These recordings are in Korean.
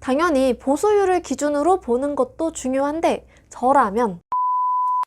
당연히 보수율을 기준으로 보는 것도 중요한데 저라면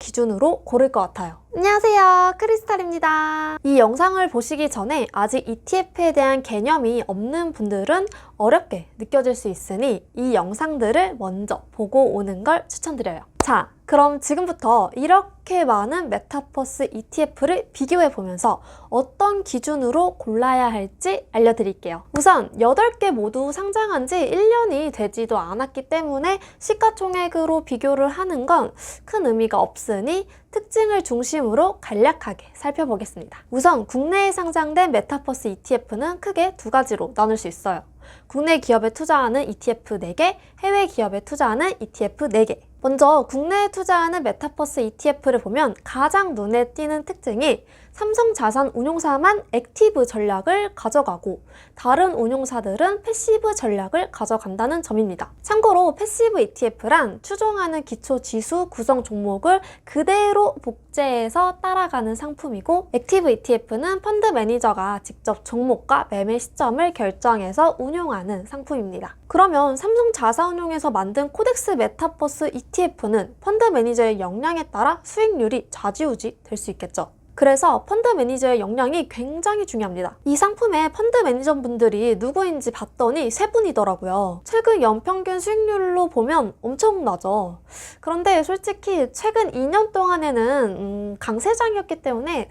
기준으로 고를 것 같아요. 안녕하세요, 크리스탈입니다. 이 영상을 보시기 전에 아직 ETF에 대한 개념이 없는 분들은 어렵게 느껴질 수 있으니 이 영상들을 먼저 보고 오는 걸 추천드려요. 자, 그럼 지금부터 이렇게 많은 메타버스 ETF를 비교해 보면서 어떤 기준으로 골라야 할지 알려드릴게요. 우선 8개 모두 상장한 지 1년이 되지도 않았기 때문에 시가총액으로 비교를 하는 건 큰 의미가 없으니 특징을 중심으로 간략하게 살펴보겠습니다. 우선 국내에 상장된 메타버스 ETF는 크게 두 가지로 나눌 수 있어요. 국내 기업에 투자하는 ETF 4개, 해외 기업에 투자하는 ETF 4개. 먼저 국내에 투자하는 메타버스 ETF를 보면 가장 눈에 띄는 특징이 삼성자산운용사만 액티브 전략을 가져가고 다른 운용사들은 패시브 전략을 가져간다는 점입니다. 참고로 패시브 ETF란 추종하는 기초 지수 구성 종목을 그대로 복제해서 따라가는 상품이고, 액티브 ETF는 펀드 매니저가 직접 종목과 매매 시점을 결정해서 운용하는 상품입니다. 그러면 삼성자산운용에서 만든 코덱스 메타버스 ETF는 펀드 매니저의 역량에 따라 수익률이 좌지우지 될 수 있겠죠. 그래서 펀드 매니저의 역량이 굉장히 중요합니다. 이 상품의 펀드 매니저분들이 누구인지 봤더니 3분이더라고요. 최근 연평균 수익률로 보면 엄청나죠. 그런데 솔직히 최근 2년 동안에는 강세장이었기 때문에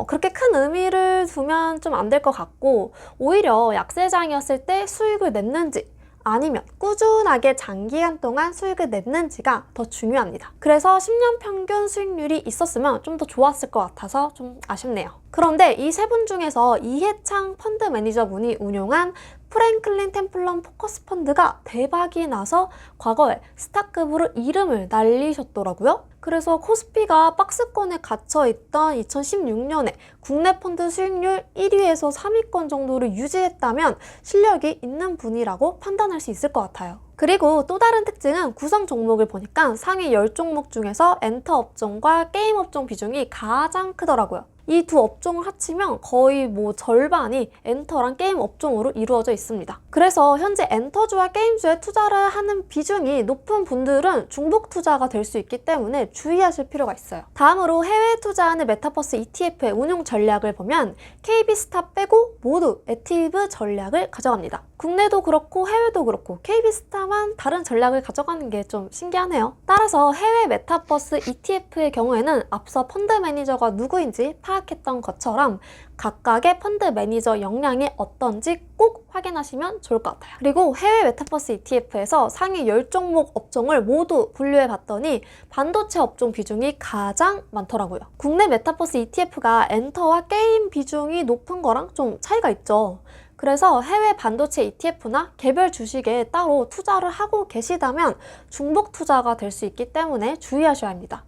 그렇게 큰 의미를 두면 좀 안 될 것 같고, 오히려 약세장이었을 때 수익을 냈는지 아니면 꾸준하게 장기간 동안 수익을 냈는지가 더 중요합니다. 그래서 10년 평균 수익률이 있었으면 좀 더 좋았을 것 같아서 좀 아쉽네요. 그런데 이 3분 중에서 이해창 펀드 매니저분이 운용한 프랭클린 템플런 포커스 펀드가 대박이 나서 과거에 스타급으로 이름을 날리셨더라고요. 그래서 코스피가 박스권에 갇혀있던 2016년에 국내 펀드 수익률 1위에서 3위권 정도를 유지했다면 실력이 있는 분이라고 판단할 수 있을 것 같아요. 그리고 또 다른 특징은 구성 종목을 보니까 상위 10종목 중에서 엔터 업종과 게임 업종 비중이 가장 크더라고요. 이 두 업종을 합치면 거의 절반이 엔터랑 게임 업종으로 이루어져 있습니다. 그래서 현재 엔터주와 게임주에 투자를 하는 비중이 높은 분들은 중복 투자가 될 수 있기 때문에 주의하실 필요가 있어요. 다음으로 해외에 투자하는 메타버스 ETF의 운용 전략을 보면 KB스타 빼고 모두 액티브 전략을 가져갑니다. 국내도 그렇고 해외도 그렇고 KB스타만 다른 전략을 가져가는 게 좀 신기하네요. 따라서 해외 메타버스 ETF의 경우에는 앞서 펀드 매니저가 누구인지 파악했던 것처럼 각각의 펀드 매니저 역량이 어떤지 꼭 확인하시면 좋을 것 같아요. 그리고 해외 메타버스 ETF에서 상위 10종목 업종을 모두 분류해 봤더니 반도체 업종 비중이 가장 많더라고요. 국내 메타버스 ETF가 엔터와 게임 비중이 높은 거랑 좀 차이가 있죠. 그래서 해외 반도체 ETF나 개별 주식에 따로 투자를 하고 계시다면 중복 투자가 될 수 있기 때문에 주의하셔야 합니다.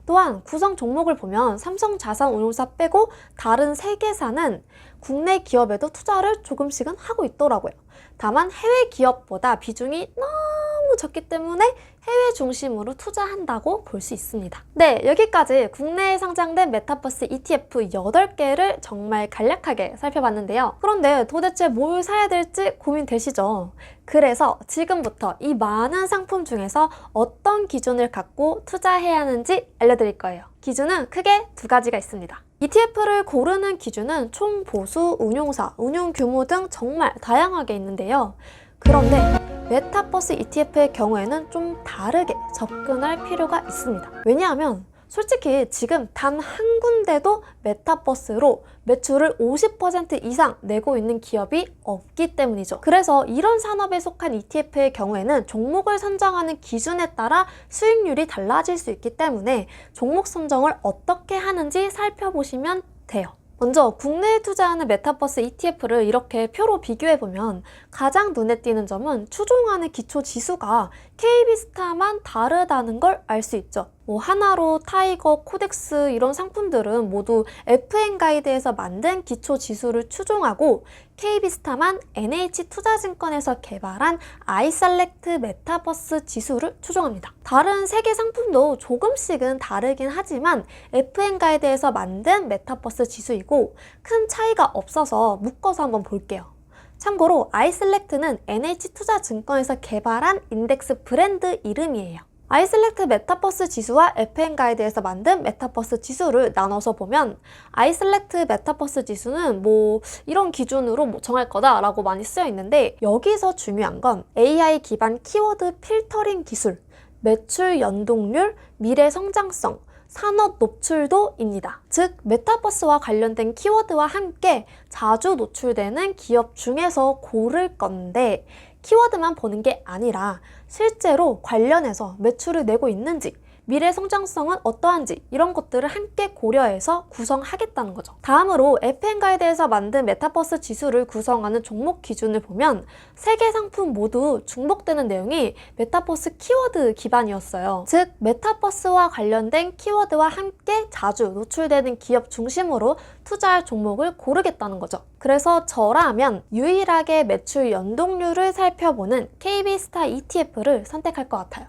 또한 구성 종목을 보면 삼성자산운용사 빼고 다른 3개사는 국내 기업에도 투자를 조금씩은 하고 있더라고요. 다만 해외 기업보다 비중이 너무 적기 때문에 해외 중심으로 투자한다고 볼 수 있습니다. 네, 여기까지 국내에 상장된 메타버스 ETF 8개를 정말 간략하게 살펴봤는데요. 그런데 도대체 뭘 사야 될지 고민되시죠? 그래서 지금부터 이 많은 상품 중에서 어떤 기준을 갖고 투자해야 하는지 알려드릴 거예요. 기준은 크게 2가지가 있습니다. ETF를 고르는 기준은 총 보수, 운용사, 운용 규모 등 정말 다양하게 있는데요. 그런데 메타버스 ETF의 경우에는 좀 다르게 접근할 필요가 있습니다. 왜냐하면 솔직히 지금 단 한 군데도 메타버스로 매출을 50% 이상 내고 있는 기업이 없기 때문이죠. 그래서 이런 산업에 속한 ETF의 경우에는 종목을 선정하는 기준에 따라 수익률이 달라질 수 있기 때문에 종목 선정을 어떻게 하는지 살펴보시면 돼요. 먼저 국내에 투자하는 메타버스 ETF를 이렇게 표로 비교해보면 가장 눈에 띄는 점은 추종하는 기초 지수가 KB스타만 다르다는 걸 알 수 있죠. 하나로, 타이거, 코덱스 이런 상품들은 모두 FN가이드에서 만든 기초 지수를 추종하고 KB스타만 NH투자증권에서 개발한 아이셀렉트 메타버스 지수를 추종합니다. 다른 3개 상품도 조금씩은 다르긴 하지만 FN가이드에서 만든 메타버스 지수이고 큰 차이가 없어서 묶어서 한번 볼게요. 참고로 아이셀렉트는 NH투자증권에서 개발한 인덱스 브랜드 이름이에요. 아이셀렉트 메타버스 지수와 FN가이드에서 만든 메타버스 지수를 나눠서 보면 아이셀렉트 메타버스 지수는 이런 기준으로 정할 거다라고 많이 쓰여 있는데, 여기서 중요한 건 AI 기반 키워드 필터링 기술, 매출 연동률, 미래 성장성, 산업 노출도입니다. 즉, 메타버스와 관련된 키워드와 함께 자주 노출되는 기업 중에서 고를 건데, 키워드만 보는 게 아니라 실제로 관련해서 매출을 내고 있는지, 미래 성장성은 어떠한지 이런 것들을 함께 고려해서 구성하겠다는 거죠. 다음으로 FN가이드에서 만든 메타버스 지수를 구성하는 종목 기준을 보면 3개 상품 모두 중복되는 내용이 메타버스 키워드 기반이었어요. 즉, 메타버스와 관련된 키워드와 함께 자주 노출되는 기업 중심으로 투자할 종목을 고르겠다는 거죠. 그래서 저라면 유일하게 매출 연동률을 살펴보는 KB스타 ETF를 선택할 것 같아요.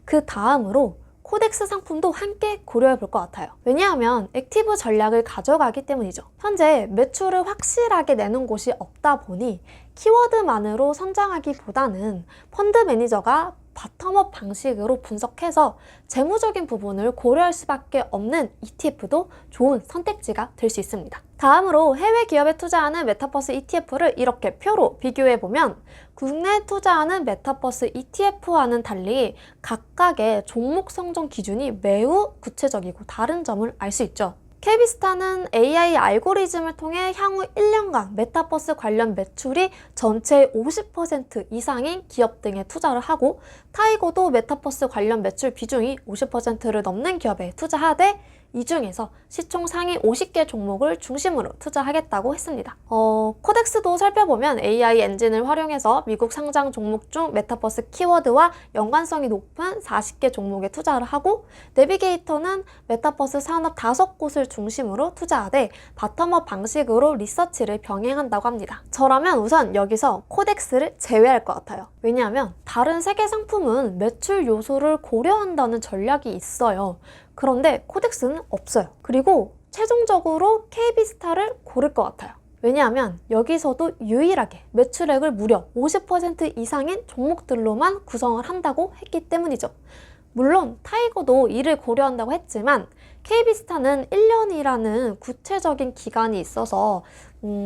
그 다음으로 코덱스 상품도 함께 고려해 볼 것 같아요. 왜냐하면 액티브 전략을 가져가기 때문이죠. 현재 매출을 확실하게 내는 곳이 없다 보니 키워드만으로 선정하기보다는 펀드 매니저가 바텀업 방식으로 분석해서 재무적인 부분을 고려할 수밖에 없는 ETF도 좋은 선택지가 될 수 있습니다. 다음으로 해외 기업에 투자하는 메타버스 ETF를 이렇게 표로 비교해보면 국내에 투자하는 메타버스 ETF와는 달리 각각의 종목 선정 기준이 매우 구체적이고 다른 점을 알 수 있죠. KB스타는 AI 알고리즘을 통해 향후 1년간 메타버스 관련 매출이 전체의 50% 이상인 기업 등에 투자를 하고, 타이거도 메타버스 관련 매출 비중이 50%를 넘는 기업에 투자하되 이 중에서 시총 상위 50개 종목을 중심으로 투자하겠다고 했습니다. 코덱스도 살펴보면 AI 엔진을 활용해서 미국 상장 종목 중 메타버스 키워드와 연관성이 높은 40개 종목에 투자를 하고, 내비게이터는 메타버스 산업 5곳을 중심으로 투자하되 바텀업 방식으로 리서치를 병행한다고 합니다. 저라면 우선 여기서 코덱스를 제외할 것 같아요. 왜냐하면 다른 3개 상품은 매출 요소를 고려한다는 전략이 있어요. 그런데 코덱스는 없어요. 그리고 최종적으로 KB스타를 고를 것 같아요. 왜냐하면 여기서도 유일하게 매출액을 무려 50% 이상인 종목들로만 구성을 한다고 했기 때문이죠. 물론 타이거도 이를 고려한다고 했지만 KB스타는 1년이라는 구체적인 기간이 있어서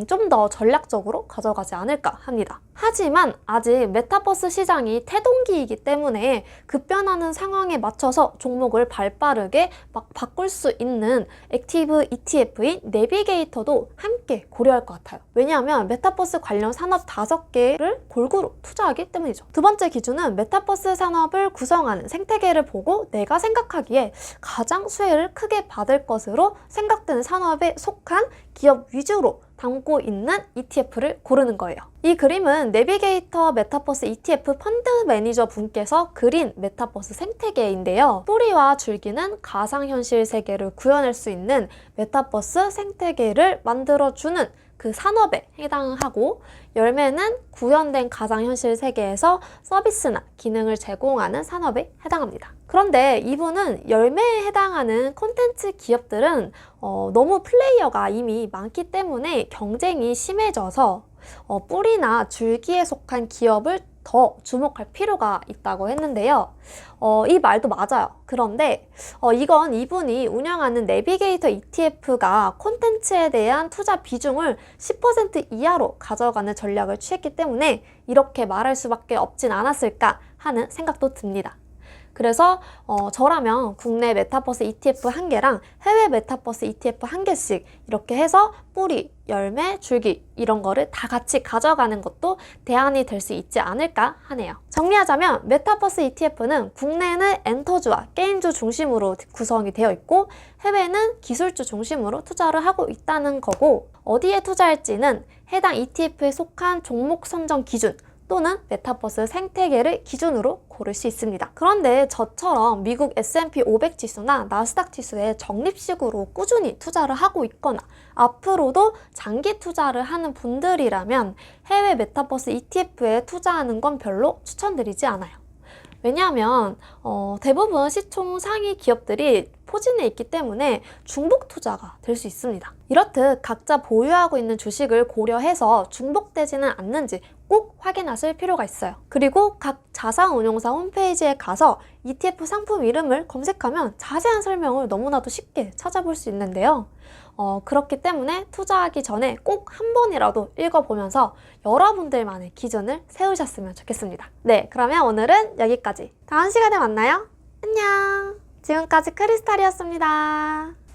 좀 더 전략적으로 가져가지 않을까 합니다. 하지만 아직 메타버스 시장이 태동기이기 때문에 급변하는 상황에 맞춰서 종목을 발빠르게 바꿀 수 있는 액티브 ETF인 내비게이터도 함께 고려할 것 같아요. 왜냐하면 메타버스 관련 산업 5개를 골고루 투자하기 때문이죠. 두 번째 기준은 메타버스 산업을 구성하는 생태계를 보고 내가 생각하기에 가장 수혜를 크게 받을 것으로 생각되는 산업에 속한 기업 위주로 담고 있는 ETF를 고르는 거예요. 이 그림은 내비게이터 메타버스 ETF 펀드 매니저 분께서 그린 메타버스 생태계인데요. 뿌리와 줄기는 가상현실 세계를 구현할 수 있는 메타버스 생태계를 만들어주는 그 산업에 해당하고, 열매는 구현된 가상현실 세계에서 서비스나 기능을 제공하는 산업에 해당합니다. 그런데 이분은 열매에 해당하는 콘텐츠 기업들은 너무 플레이어가 이미 많기 때문에 경쟁이 심해져서 뿌리나 줄기에 속한 기업을 더 주목할 필요가 있다고 했는데요. 이 말도 맞아요. 그런데 이건 이분이 운영하는 내비게이터 ETF가 콘텐츠에 대한 투자 비중을 10% 이하로 가져가는 전략을 취했기 때문에 이렇게 말할 수밖에 없진 않았을까 하는 생각도 듭니다. 그래서 저라면 국내 메타버스 ETF 1개랑 해외 메타버스 ETF 1개씩 이렇게 해서 뿌리, 열매, 줄기 이런 거를 다 같이 가져가는 것도 대안이 될 수 있지 않을까 하네요. 정리하자면 메타버스 ETF는 국내는 엔터주와 게임주 중심으로 구성이 되어 있고, 해외는 기술주 중심으로 투자를 하고 있다는 거고, 어디에 투자할지는 해당 ETF에 속한 종목 선정 기준 또는 메타버스 생태계를 기준으로 고를 수 있습니다. 그런데 저처럼 미국 S&P 500 지수나 나스닥 지수에 적립식으로 꾸준히 투자를 하고 있거나 앞으로도 장기 투자를 하는 분들이라면 해외 메타버스 ETF에 투자하는 건 별로 추천드리지 않아요. 왜냐하면 대부분 시총 상위 기업들이 포진해 있기 때문에 중복 투자가 될 수 있습니다. 이렇듯 각자 보유하고 있는 주식을 고려해서 중복되지는 않는지 꼭 확인하실 필요가 있어요. 그리고 각 자산운용사 홈페이지에 가서 ETF 상품 이름을 검색하면 자세한 설명을 너무나도 쉽게 찾아볼 수 있는데요. 그렇기 때문에 투자하기 전에 꼭 한 번이라도 읽어보면서 여러분들만의 기준을 세우셨으면 좋겠습니다. 네, 그러면 오늘은 여기까지. 다음 시간에 만나요. 안녕! 지금까지 크리스탈이었습니다.